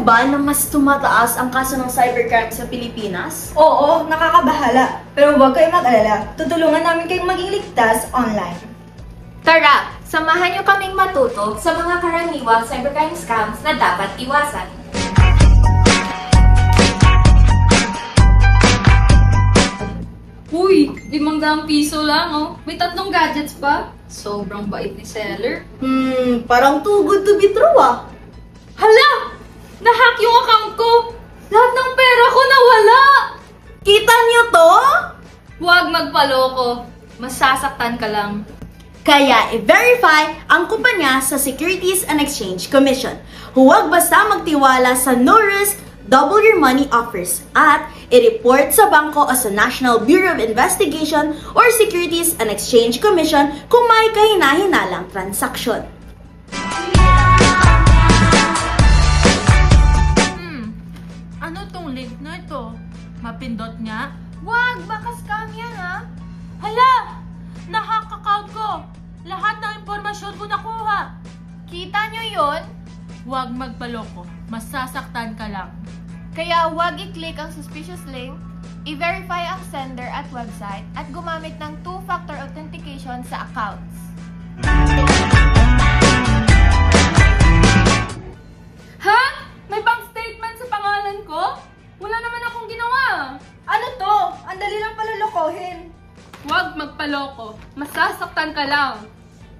ba na mas tumataas ang kaso ng cybercrime sa Pilipinas? Oo, nakakabahala. Pero huwag kayong mag-alala. Tutulungan namin kayong maging ligtas online. Tara, samahan niyo kaming matuto sa mga karaniwang cybercrime scams na dapat iwasan. Uy, 500 piso lang oh. May 3 gadgets pa. Sobrang bait ni seller. Parang too good to be true ah. Hala! Nahack yung account ko! Lahat ng pera ko nawala! Kita niyo to? Huwag magpaloko. Masasaktan ka lang. Kaya i-verify ang kumpanya sa Securities and Exchange Commission. Huwag basta magtiwala sa no-risk, double your money offers at i-report sa bangko o sa National Bureau of Investigation or Securities and Exchange Commission kung may kahina-hinalang transaksyon. Ano tong link na ito? Mapindot nga? Wag! Baka scam yan ha! Hala! Nahack account ko! Lahat ng impormasyon ko nakuha! Kita nyo yun? Huwag magpaloko. Masasaktan ka lang. Kaya wag i-click ang suspicious link, i-verify ang sender at website, at gumamit ng two-factor authentication sa accounts. Ha? May bank statement sa pangalan ko? Wala naman akong ginawa. Ano to? Ang dali lang pala lokohin. Huwag magpaloko. Masasaktan ka lang.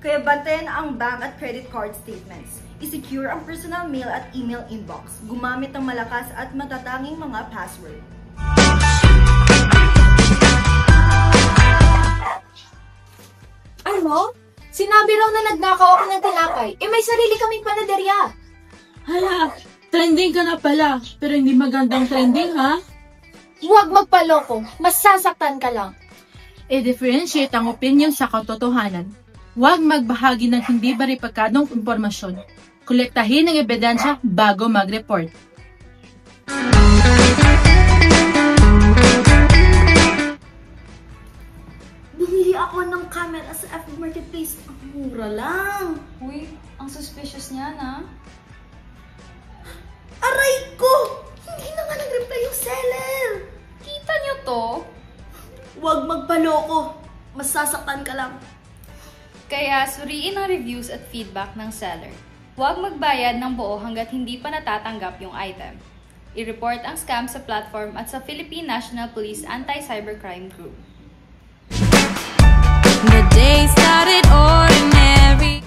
Kaya bantayan ang bank at credit card statements. I-secure ang personal mail at email inbox. Gumamit ng malakas at matatanging mga password. Ano? Sinabi raw na nagnakaw ako ng talakay. May sarili kaming panaderya. Hala! Trending ka na pala. Pero hindi magandang trending, ha? Huwag magpaloko. Masasaktan ka lang. I-differentiate ang opinion sa katotohanan. Huwag magbahagi ng hindi beripikadong impormasyon. Kolektahin ang ebidensya bago mag-report. Bumili ako ng camera sa FB Marketplace. Ang mura lang. Uy, ang suspicious niya na. Aray ko! Hindi na nga nag-reply yung seller. Kita niyo to? Huwag magpaloko. Masasaktan ka lang. Kaya suriin ang reviews at feedback ng seller. Huwag magbayad ng buo hanggat hindi pa natatanggap yung item. I-report ang scam sa platform at sa Philippine National Police Anti-Cybercrime Group. The day started ordinary.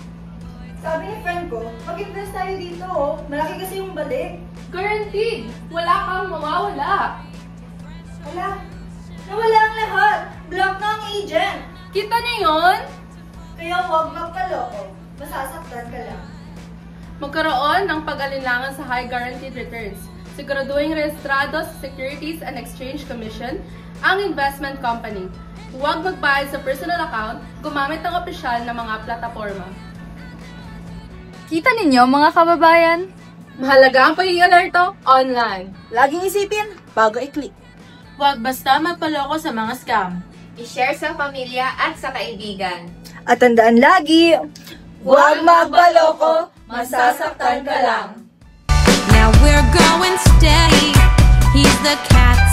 Sabi ni friend ko, mag-invest tayo dito oh. Malaki kasi yung balik. Guaranteed! Wala kang mawawala! Hala, nawala ang lahat. Block na ang agent. Kita niyo yun? Kaya huwag magpaloko. Masasaktan ka lang. Magkaroon ng pag-alinlangan sa high guaranteed returns. Siguraduhin rehistrado sa Securities and Exchange Commission ang investment company. Huwag magbayad sa personal account, gumamit ng opisyal na mga plataforma. Kita ninyo mga kababayan? Mahalaga ang pagiging alerto online. Laging isipin bago i-click. Huwag basta magpaloko sa mga scam. I-share sa pamilya at sa kaibigan. At tandaan lagi, huwag magpaloko. Masasaktan ka lang. Now we're going steady. He's the cat